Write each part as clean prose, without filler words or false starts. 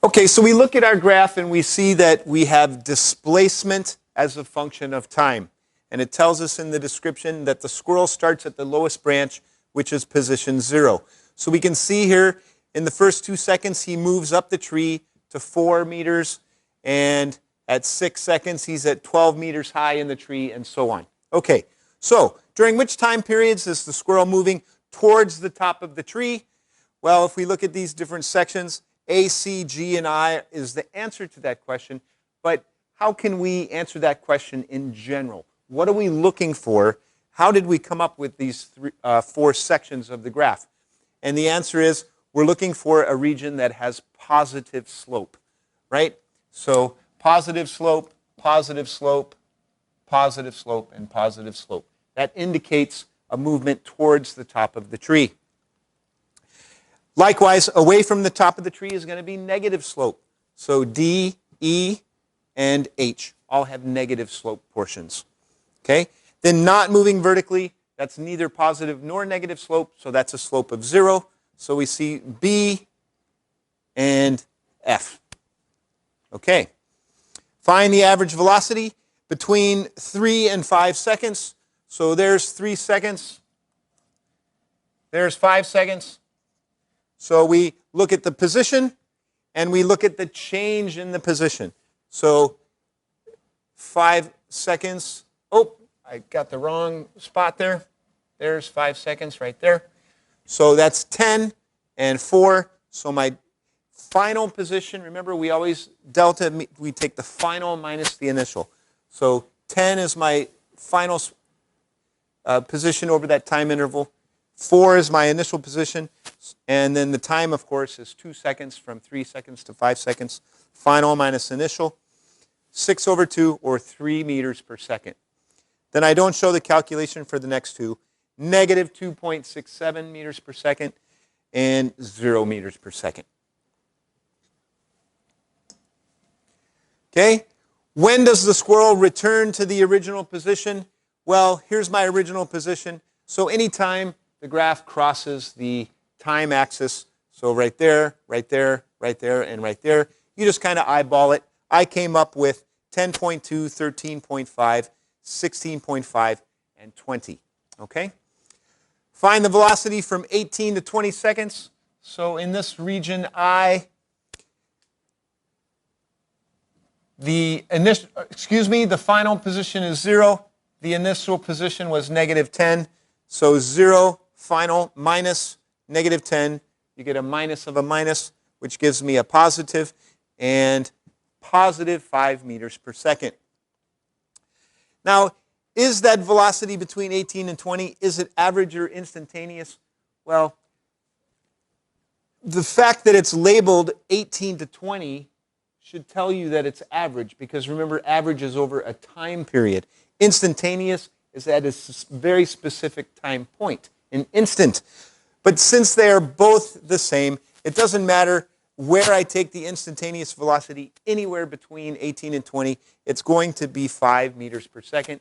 Okay, so we look at our graph and we see that we have displacement as a function of time. And it tells us in the description that the squirrel starts at the lowest branch, which is position 0. So we can see here in the first 2 seconds he moves up the tree to 4 meters, and at 6 seconds he's at 12 meters high in the tree, and so on. Okay, so during which time periods is the squirrel moving towards the top of the tree? Well, if we look at these different sections, A, C, G, and I is the answer to that question, but how can we answer that question in general? What are we looking for? How did we come up with these 4 sections of the graph? And the answer is we're looking for a region that has positive slope, right? So positive slope, positive slope, positive slope, and positive slope. That indicates a movement towards the top of the tree. Likewise, away from the top of the tree is going to be negative slope. So D, E, and H all have negative slope portions. Okay? Then not moving vertically, that's neither positive nor negative slope, so that's a slope of 0. So we see B and F. Okay. Find the average velocity between 3 and 5 seconds. So there's 3 seconds. There's 5 seconds. So we look at the position, and we look at the change in the position. So 5 seconds. Oh, I got the wrong spot there. There's 5 seconds right there. So that's 10 and 4. So my final position, remember we always delta, we take the final minus the initial. So 10 is my final position over that time interval. 4 is my initial position. And then the time, of course, is 2 seconds from 3 seconds to 5 seconds. Final minus initial. 6 over 2, or 3 meters per second. Then I don't show the calculation for the next two. Negative 2.67 meters per second and 0 meters per second. Okay? When does the squirrel return to the original position? Well, here's my original position. So anytime the graph crosses the time axis, so right there, right there, right there, and right there, you just kind of eyeball it. I came up with 10.2, 13.5, 16.5, and 20. Okay? Find the velocity from 18 to 20 seconds. So in this region I, the final position is 0. The initial position was negative 10. So 0 final minus negative 10. You get a minus of a minus, which gives me a positive, and positive 5 meters per second. Now, is that velocity between 18 and 20, is it average or instantaneous? Well, the fact that it's labeled 18 to 20 should tell you that it's average, because remember, average is over a time period. Instantaneous is at a very specific time point, an instant. But since they are both the same, it doesn't matter where I take the instantaneous velocity, anywhere between 18 and 20, it's going to be 5 meters per second.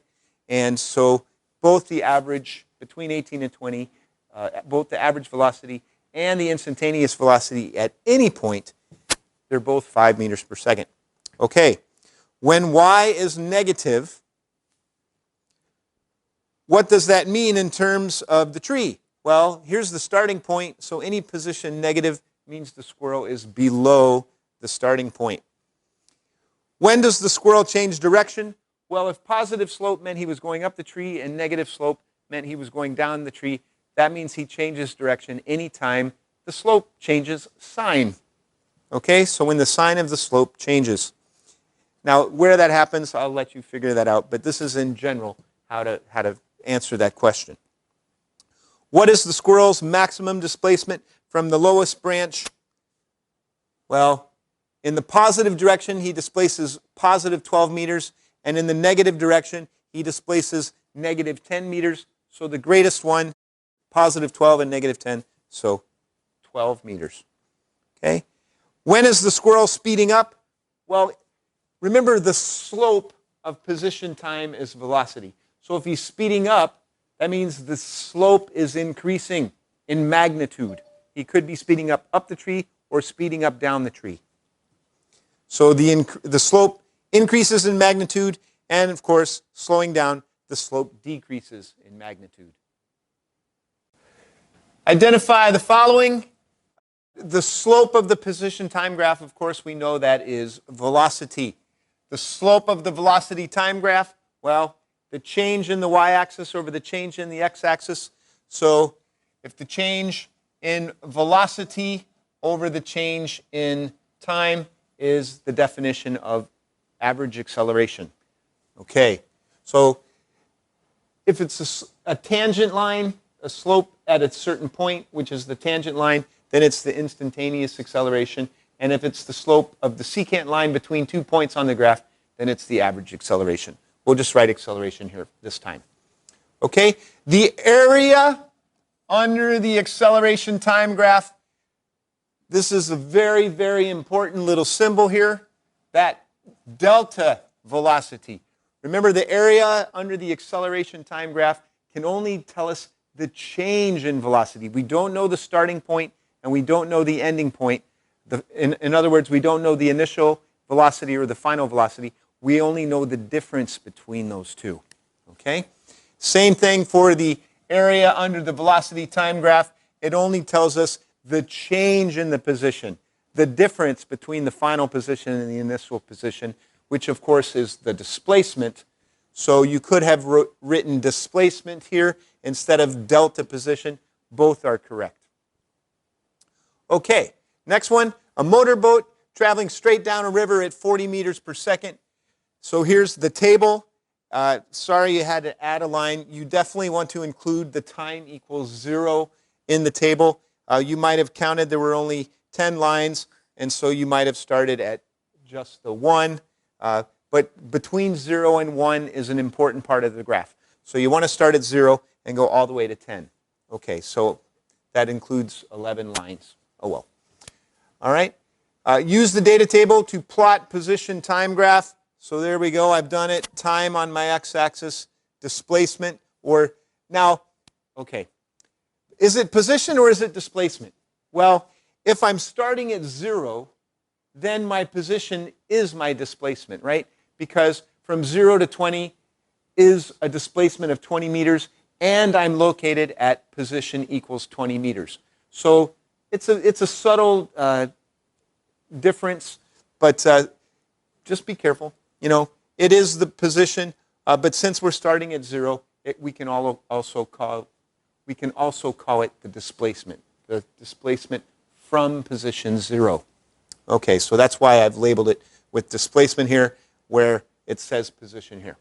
And so both the average between 18 and 20, both the average velocity and the instantaneous velocity at any point, they're both 5 meters per second. Okay, when y is negative, what does that mean in terms of the tree? Well, here's the starting point. So any position negative means the squirrel is below the starting point. When does the squirrel change direction? Well, if positive slope meant he was going up the tree and negative slope meant he was going down the tree, that means he changes direction anytime the slope changes sign. Okay, so when the sign of the slope changes. Now, where that happens, I'll let you figure that out, but this is in general how to answer that question. What is the squirrel's maximum displacement from the lowest branch? Well, in the positive direction, he displaces positive 12 meters, and in the negative direction, he displaces negative 10 meters. So the greatest one, positive 12 and negative 10, so 12 meters. Okay? When is the squirrel speeding up? Well, remember the slope of position time is velocity. So if he's speeding up, that means the slope is increasing in magnitude. He could be speeding up the tree or speeding up down the tree. So the slope increases in magnitude, and of course, slowing down, the slope decreases in magnitude. Identify the following. The slope of the position time graph, of course, we know that is velocity. The slope of the velocity time graph, well, the change in the y-axis over the change in the x-axis. So if the change in velocity over the change in time is the definition of average acceleration. Okay, so if it's a tangent line, a slope at a certain point, which is the tangent line, then it's the instantaneous acceleration. And if it's the slope of the secant line between 2 points on the graph, then it's the average acceleration. We'll just write acceleration here this time. Okay, the area under the acceleration time graph, this is a very, very important little symbol here, that delta velocity. Remember, the area under the acceleration time graph can only tell us the change in velocity. We don't know the starting point, and we don't know the ending point. In other words, we don't know the initial velocity or the final velocity. We only know the difference between those two. Okay? Same thing for the area under the velocity time graph. It only tells us the change in the position, the difference between the final position and the initial position, which of course is the displacement. So you could have written displacement here instead of delta position. Both are correct. Okay, next one, a motorboat traveling straight down a river at 40 meters per second. So here's the table. Sorry you had to add a line. You definitely want to include the time equals 0 in the table. You might have counted there were only 10 lines, and so you might have started at just the 1. But between 0 and 1 is an important part of the graph. So you want to start at 0 and go all the way to 10. Okay, so that includes 11 lines. Oh well. All right. Use the data table to plot position time graph. So there we go. I've done it. Time on my x-axis, displacement, or now, okay. Is it position or is it displacement? Well, if I'm starting at 0, then my position is my displacement, right? Because from 0 to 20 is a displacement of 20 meters, and I'm located at position equals 20 meters. So it's a subtle difference, but just be careful. You know, it is the position, but since we're starting at 0, we can also call it the displacement from position 0. Okay, so that's why I've labeled it with displacement here, where it says position here.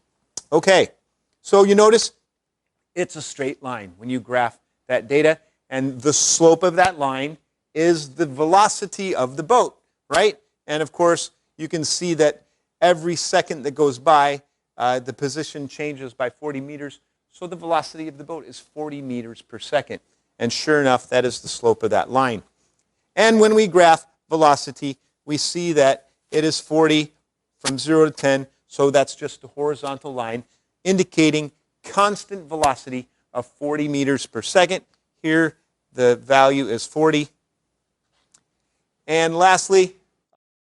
Okay, so you notice it's a straight line when you graph that data, and the slope of that line is the velocity of the boat, right? And of course, you can see that every second that goes by, the position changes by 40 meters, so the velocity of the boat is 40 meters per second. And sure enough, that is the slope of that line. And when we graph velocity, we see that it is 40 from 0 to 10, so that's just a horizontal line indicating constant velocity of 40 meters per second. Here, the value is 40. And lastly,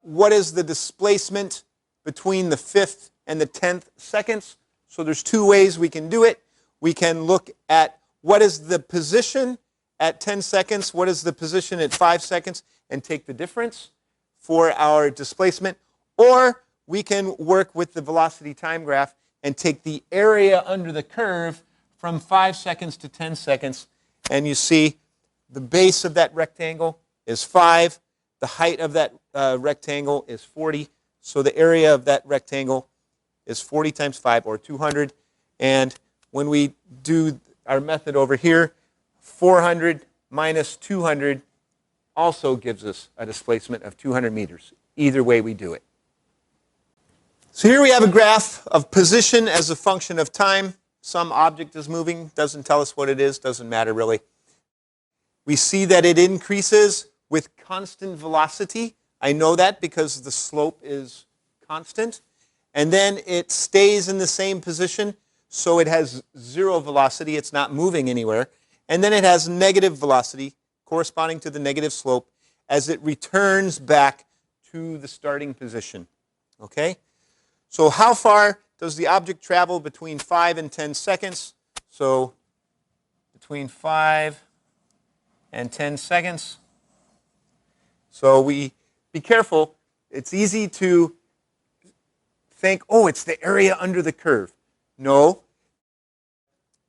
what is the displacement between the 5th and the 10th seconds? So there's two ways we can do it. We can look at what is the position at 10 seconds, what is the position at 5 seconds, and take the difference for our displacement. Or we can work with the velocity time graph and take the area under the curve from 5 seconds to 10 seconds. And you see the base of that rectangle is 5. The height of that rectangle is 40. So the area of that rectangle is 40 times 5, or 200. And when we do our method over here, 400 minus 200 also gives us a displacement of 200 meters. Either way we do it. So here we have a graph of position as a function of time. Some object is moving, doesn't tell us what it is, doesn't matter really. We see that it increases with constant velocity. I know that because the slope is constant. And then it stays in the same position, so it has 0 velocity. It's not moving anywhere. And then it has negative velocity corresponding to the negative slope as it returns back to the starting position. Okay? So how far does the object travel between 5 and 10 seconds? So between 5 and 10 seconds. So be careful. It's easy to think, oh, it's the area under the curve. No.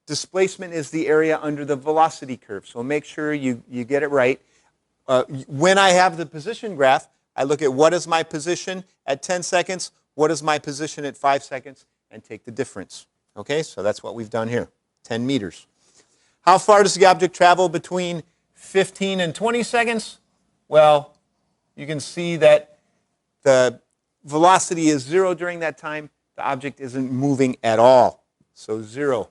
Displacement is the area under the velocity curve. So make sure you get it right. When I have the position graph, I look at what is my position at 10 seconds, what is my position at 5 seconds, and take the difference. Okay, so that's what we've done here, 10 meters. How far does the object travel between 15 and 20 seconds? Well, you can see that the velocity is 0 during that time. The object isn't moving at all, so 0.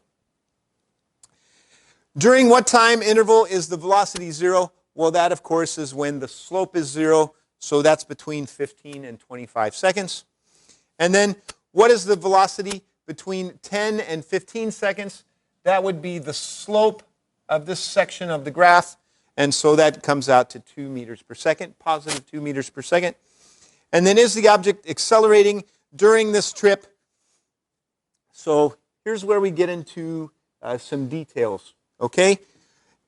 During what time interval is the velocity 0? Well, that, of course, is when the slope is 0, so that's between 15 and 25 seconds. And then, what is the velocity between 10 and 15 seconds? That would be the slope of this section of the graph, and so that comes out to 2 meters per second, positive 2 meters per second. And then, is the object accelerating during this trip? So here's where we get into some details. Okay?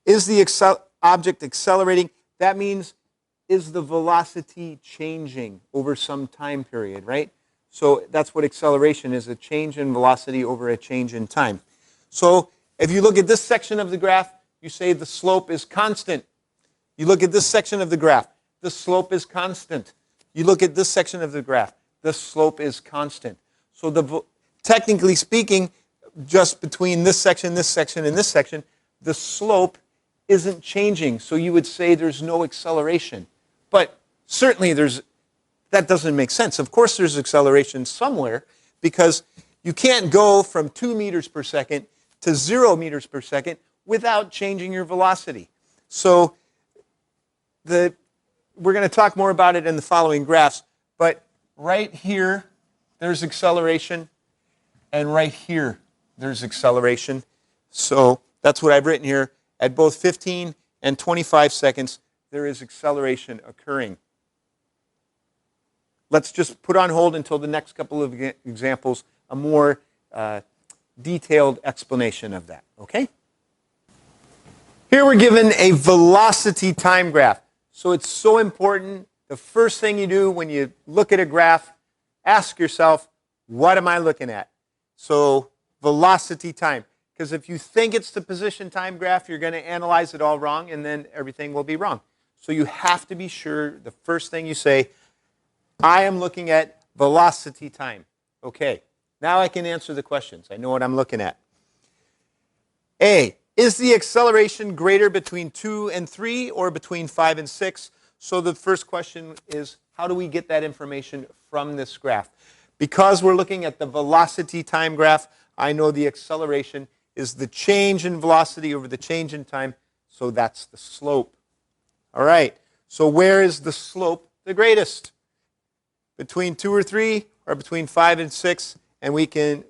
Is the object accelerating? That means, is the velocity changing over some time period, right? So that's what acceleration is, a change in velocity over a change in time. So if you look at this section of the graph, you say the slope is constant. You look at this section of the graph, the slope is constant. You look at this section of the graph, the slope is constant. So technically speaking, just between this section, and this section, the slope isn't changing. So you would say there's no acceleration. But certainly that doesn't make sense. Of course there's acceleration somewhere, because you can't go from 2 meters per second to 0 meters per second without changing your velocity. So we're going to talk more about it in the following graphs, but right here there's acceleration, and right here there's acceleration. So that's what I've written here. At both 15 and 25 seconds, there is acceleration occurring. Let's just put on hold until the next couple of examples, a more detailed explanation of that, okay? Here we're given a velocity time graph. So it's so important. The first thing you do when you look at a graph, ask yourself, what am I looking at? So velocity time. Because if you think it's the position time graph, you're going to analyze it all wrong, and then everything will be wrong. So you have to be sure, the first thing you say, I am looking at velocity time. Okay, now I can answer the questions. I know what I'm looking at. A, is the acceleration greater between 2 and 3 or between 5 and 6? So the first question is, how do we get that information from this graph? Because we're looking at the velocity time graph, I know the acceleration is the change in velocity over the change in time, so that's the slope. All right, so where is the slope the greatest? Between 2 or 3 or between 5 and 6? And we can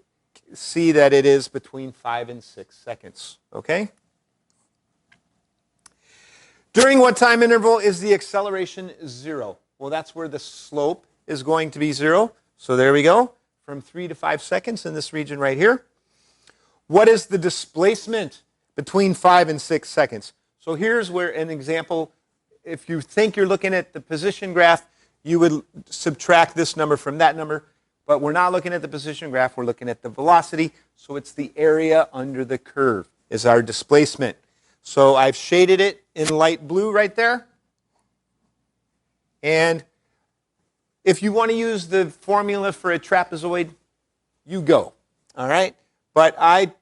see that it is between 5 and 6 seconds. Okay? During what time interval is the acceleration 0? Well, that's where the slope is going to be 0. So there we go, from 3 to 5 seconds in this region right here. What is the displacement between 5 and 6 seconds? So here's where an example, if you think you're looking at the position graph, you would subtract this number from that number. But we're not looking at the position graph, we're looking at the velocity. So it's the area under the curve is our displacement. So I've shaded it in light blue right there. And if you want to use the formula for a trapezoid, you go. All right? But I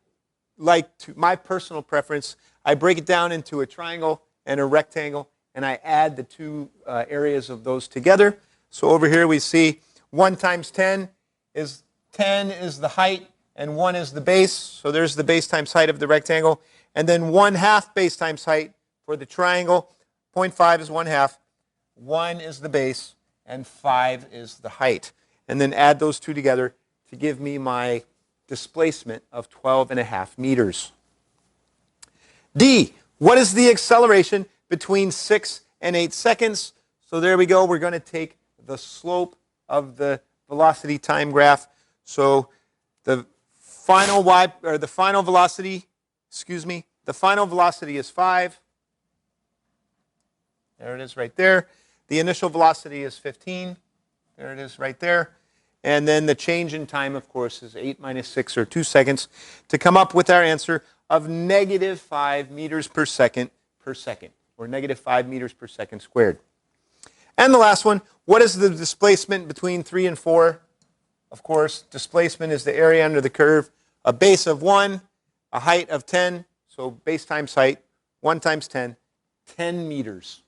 like to, my personal preference, I break it down into a triangle and a rectangle, and I add the two areas of those together. So over here we see 1 times 10 is the height, and 1 is the base. So there's the base times height of the rectangle. And then 1/2 base times height for the triangle. 0.5 is 1/2. 1 is the base, and 5 is the height. And then add those two together to give me my displacement of 12.5 meters. D, what is the acceleration between 6 and 8 seconds? So there we go. We're going to take the slope of the velocity time graph. So the final velocity is 5. There it is right there. The initial velocity is 15. There it is right there. And then the change in time, of course, is 8 minus 6, or 2 seconds, to come up with our answer of negative 5 meters per second, or negative 5 meters per second squared. And the last one, what is the displacement between 3 and 4? Of course, displacement is the area under the curve, a base of 1, a height of 10, so base times height, 1 times 10, 10 meters.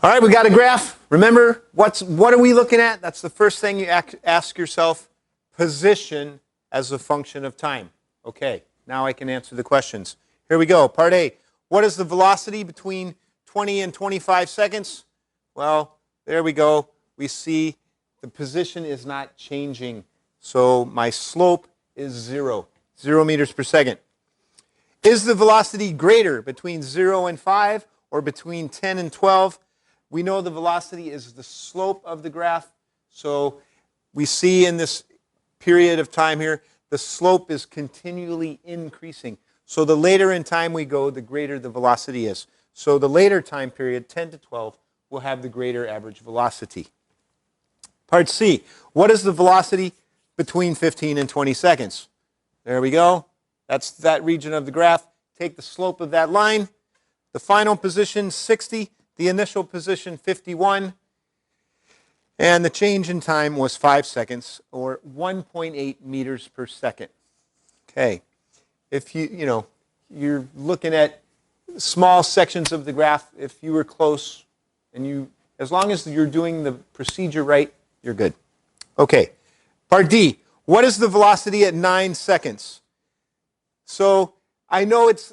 All right, we got a graph. Remember, what are we looking at? That's the first thing you ask yourself. Position as a function of time. Okay, now I can answer the questions. Here we go. Part A. What is the velocity between 20 and 25 seconds? Well, there we go. We see the position is not changing. So my slope is 0 meters per second. Is the velocity greater between 0 and 5 or between 10 and 12? We know the velocity is the slope of the graph. So we see in this period of time here, the slope is continually increasing. So the later in time we go, the greater the velocity is. So the later time period, 10 to 12, will have the greater average velocity. Part C, what is the velocity between 15 and 20 seconds? There we go. That's that region of the graph. Take the slope of that line. The final position, 60. The initial position, 51. And the change in time was 5 seconds, or 1.8 meters per second. Okay. If you're looking at small sections of the graph, if you were close, and as long as you're doing the procedure right, you're good. Okay. Part D. What is the velocity at 9 seconds? So I know it's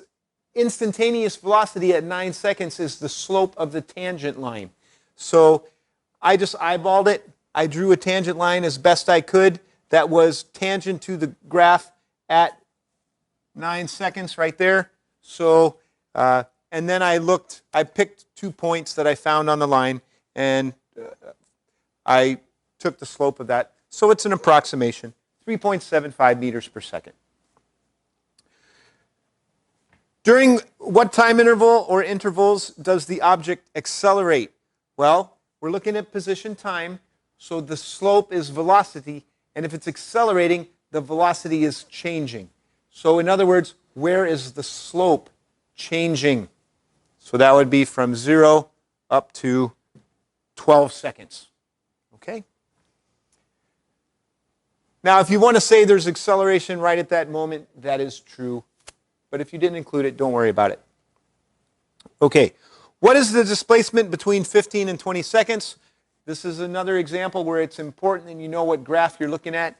instantaneous velocity at 9 seconds is the slope of the tangent line. So I just eyeballed it. I drew a tangent line as best I could that was tangent to the graph at 9 seconds right there. So, and then I picked 2 points that I found on the line, and I took the slope of that. So it's an approximation, 3.75 meters per second. During what time interval or intervals does the object accelerate? Well, we're looking at position time, so the slope is velocity, and if it's accelerating, the velocity is changing. So in other words, where is the slope changing? So that would be from 0 up to 12 seconds. Okay? Now, if you want to say there's acceleration right at that moment, that is true. But if you didn't include it, don't worry about it. Okay, what is the displacement between 15 and 20 seconds? This is another example where it's important and you know what graph you're looking at.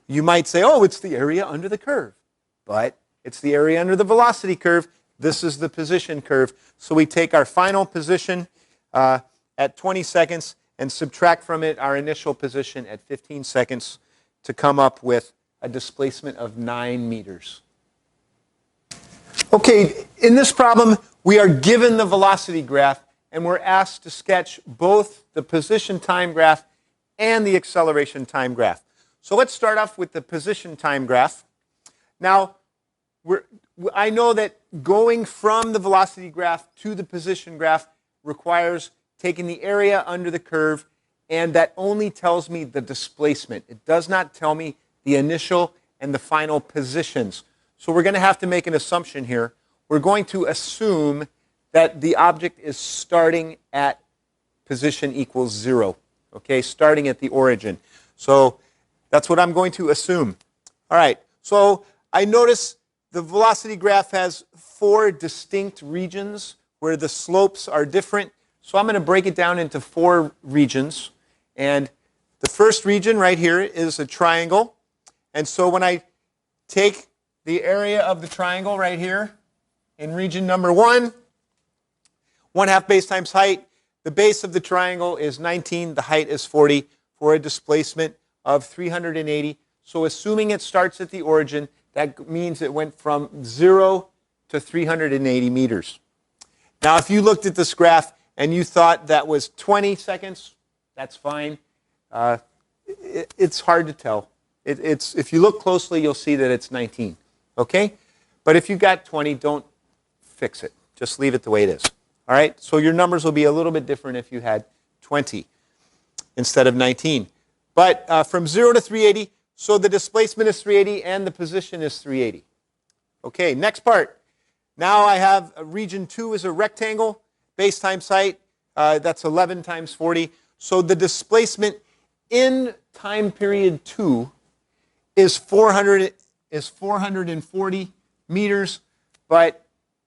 You might say, oh, it's the area under the curve. But it's the area under the velocity curve. This is the position curve. So we take our final position at 20 seconds and subtract from it our initial position at 15 seconds to come up with a displacement of 9 meters. Okay, in this problem, we are given the velocity graph, and we're asked to sketch both the position time graph and the acceleration time graph. So let's start off with the position time graph. Now, I know that going from the velocity graph to the position graph requires taking the area under the curve, and that only tells me the displacement. It does not tell me the initial and the final positions. So we're going to have to make an assumption here. We're going to assume that the object is starting at position equals 0. Okay, starting at the origin. So that's what I'm going to assume. All right, so I notice the velocity graph has 4 distinct regions where the slopes are different. So I'm going to break it down into 4 regions. And the first region right here is a triangle. And so when I take the area of the triangle right here in region number 1, 1/2 base times height. The base of the triangle is 19. The height is 40 for a displacement of 380. So assuming it starts at the origin, that means it went from 0 to 380 meters. Now, if you looked at this graph and you thought that was 20 seconds, that's fine. It's hard to tell. If you look closely, you'll see that it's 19. Okay? But if you got 20, don't fix it. Just leave it the way it is. All right? So your numbers will be a little bit different if you had 20 instead of 19. But from 0 to 380, so the displacement is 380 and the position is 380. Okay, next part. Now I have region 2 is a rectangle, base times height, that's 11 times 40. So the displacement in time period 2 is 440 meters, but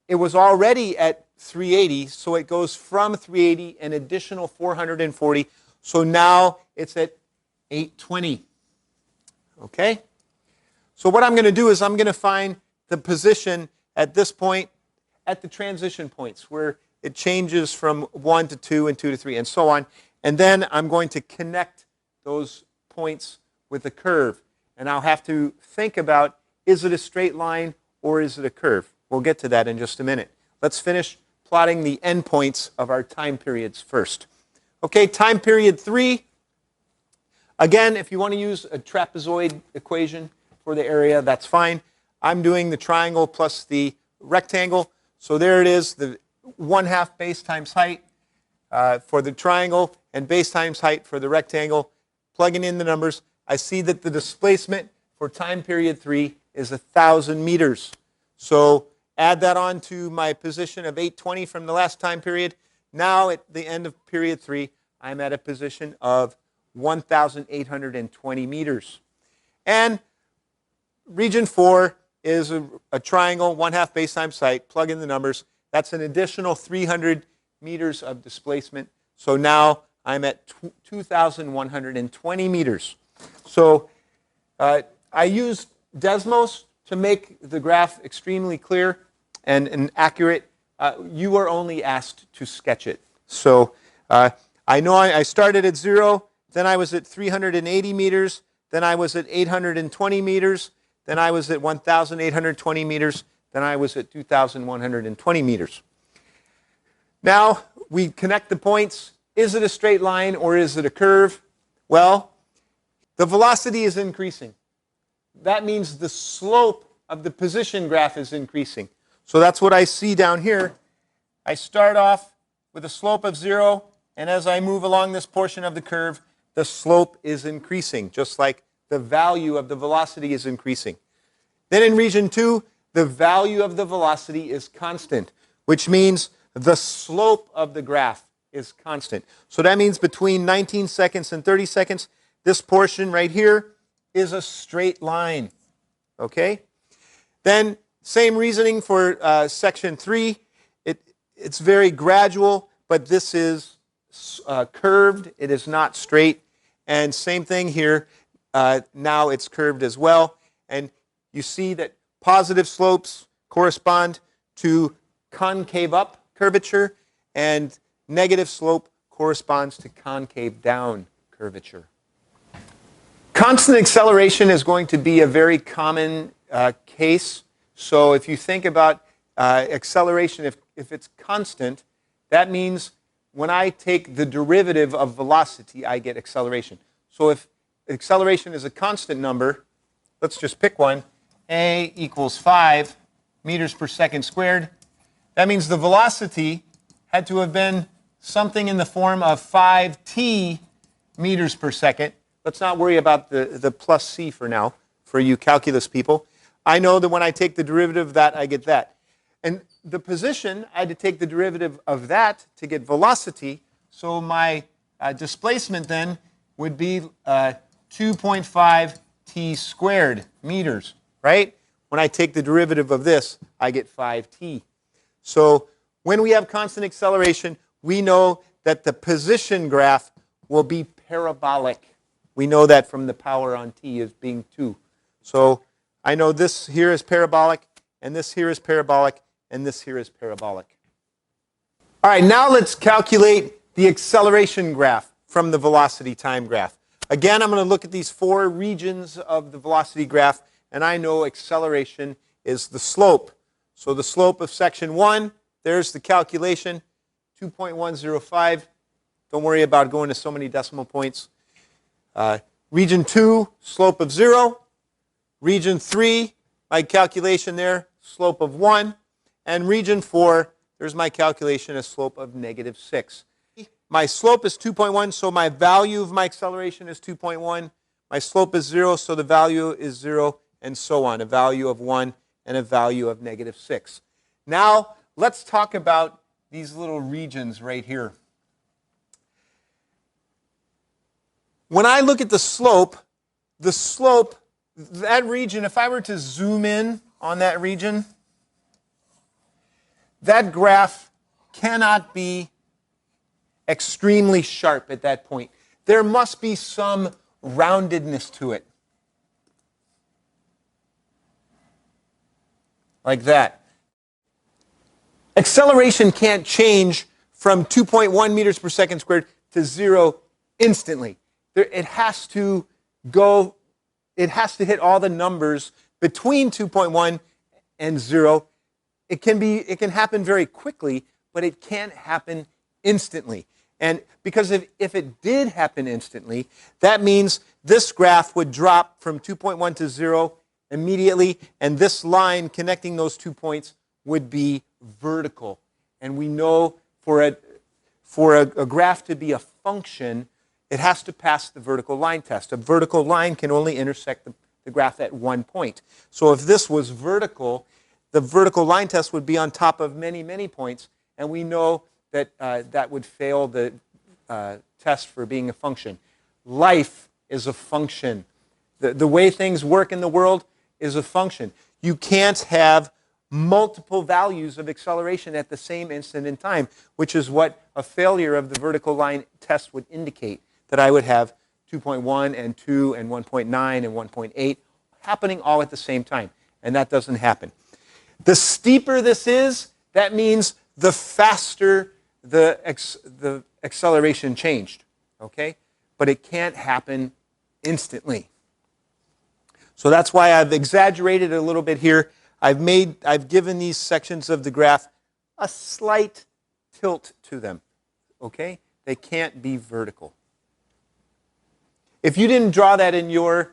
it was already at 380, so it goes from 380 an additional 440. So now it's at 820. Okay? So what I'm going to do is I'm going to find the position at this point, at the transition points, where it changes from 1 to 2 and 2 to 3 and so on. And then I'm going to connect those points with a curve. And I'll have to think about, is it a straight line or is it a curve? We'll get to that in just a minute. Let's finish plotting the endpoints of our time periods first. Okay, time period 3. Again, if you want to use a trapezoid equation for the area, that's fine. I'm doing the triangle plus the rectangle. So there it is, the 1/2 base times height for the triangle and base times height for the rectangle. Plugging in the numbers, I see that the displacement for time period 3 is 1,000 meters. So add that on to my position of 820 from the last time period. Now at the end of period 3, I'm at a position of 1,820 meters. And region 4 is a triangle, 1/2 base times height. Plug in the numbers. That's an additional 300 meters of displacement. So now I'm at 2,120 meters. So I used Desmos to make the graph extremely clear and accurate. You are only asked to sketch it. So I know I started at 0, then I was at 380 meters, then I was at 820 meters, then I was at 1,820 meters, then I was at 2,120 meters. Now we connect the points. Is it a straight line or is it a curve? Well, the velocity is increasing. That means the slope of the position graph is increasing. So that's what I see down here. I start off with a slope of 0, and as I move along this portion of the curve, the slope is increasing, just like the value of the velocity is increasing. Then in region 2, the value of the velocity is constant, which means the slope of the graph is constant. So that means between 19 seconds and 30 seconds, this portion right here is a straight line. Okay? Then same reasoning for section 3. It's very gradual, but this is curved. It is not straight. And same thing here. Now it's curved as well. And you see that positive slopes correspond to concave up curvature, and negative slope corresponds to concave down curvature. Constant acceleration is going to be a very common case. So if you think about acceleration, if it's constant, that means when I take the derivative of velocity, I get acceleration. So if acceleration is a constant number, let's just pick one, a equals 5 meters per second squared. That means the velocity had to have been something in the form of 5t meters per second. Let's not worry about the plus c for now, for you calculus people. I know that when I take the derivative of that, I get that. And the position, I had to take the derivative of that to get velocity. So my displacement then would be 2.5 t squared meters, right? When I take the derivative of this, I get 5t. So when we have constant acceleration, we know that the position graph will be parabolic. We know that from the power on t as being 2. So I know this here is parabolic, and this here is parabolic, and this here is parabolic. All right, now let's calculate the acceleration graph from the velocity time graph. Again, I'm going to look at these 4 regions of the velocity graph, and I know acceleration is the slope. So the slope of section 1, there's the calculation, 2.105. Don't worry about going to so many decimal points. Region 2, slope of 0. Region 3, my calculation there, slope of 1. And region 4, there's my calculation, a slope of negative 6. My slope is 2.1, so my value of my acceleration is 2.1. My slope is 0, so the value is 0, and so on, a value of 1 and a value of negative 6. Now, let's talk about these little regions right here. When I look at the slope, that region, if I were to zoom in on that region, that graph cannot be extremely sharp at that point. There must be some roundedness to it. Like that. Acceleration can't change from 2.1 meters per second squared to 0 instantly. It has to hit all the numbers between 2.1 and 0. It can happen very quickly, but it can't happen instantly. And because if it did happen instantly, that means this graph would drop from 2.1 to 0 immediately, and this line connecting those 2 points would be vertical. And we know for a graph to be a function, it has to pass the vertical line test. A vertical line can only intersect the graph at one point. So if this was vertical, the vertical line test would be on top of many, many points, and we know that that would fail the test for being a function. Life is a function. The way things work in the world is a function. You can't have multiple values of acceleration at the same instant in time, which is what a failure of the vertical line test would indicate, that I would have 2.1 and 2 and 1.9 and 1.8 happening all at the same time, and that doesn't happen. The steeper this is, that means the faster the acceleration changed, okay? But it can't happen instantly. So that's why I've exaggerated a little bit here. I've given these sections of the graph a slight tilt to them, okay? They can't be vertical. If you didn't draw that in your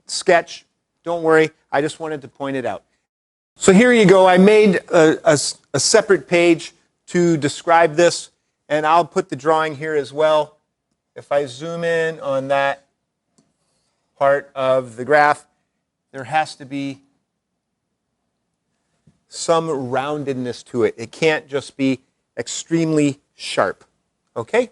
sketch, don't worry. I just wanted to point it out. So here you go. I made a separate page to describe this, and I'll put the drawing here as well. If I zoom in on that part of the graph, there has to be some roundedness to it. It can't just be extremely sharp. Okay?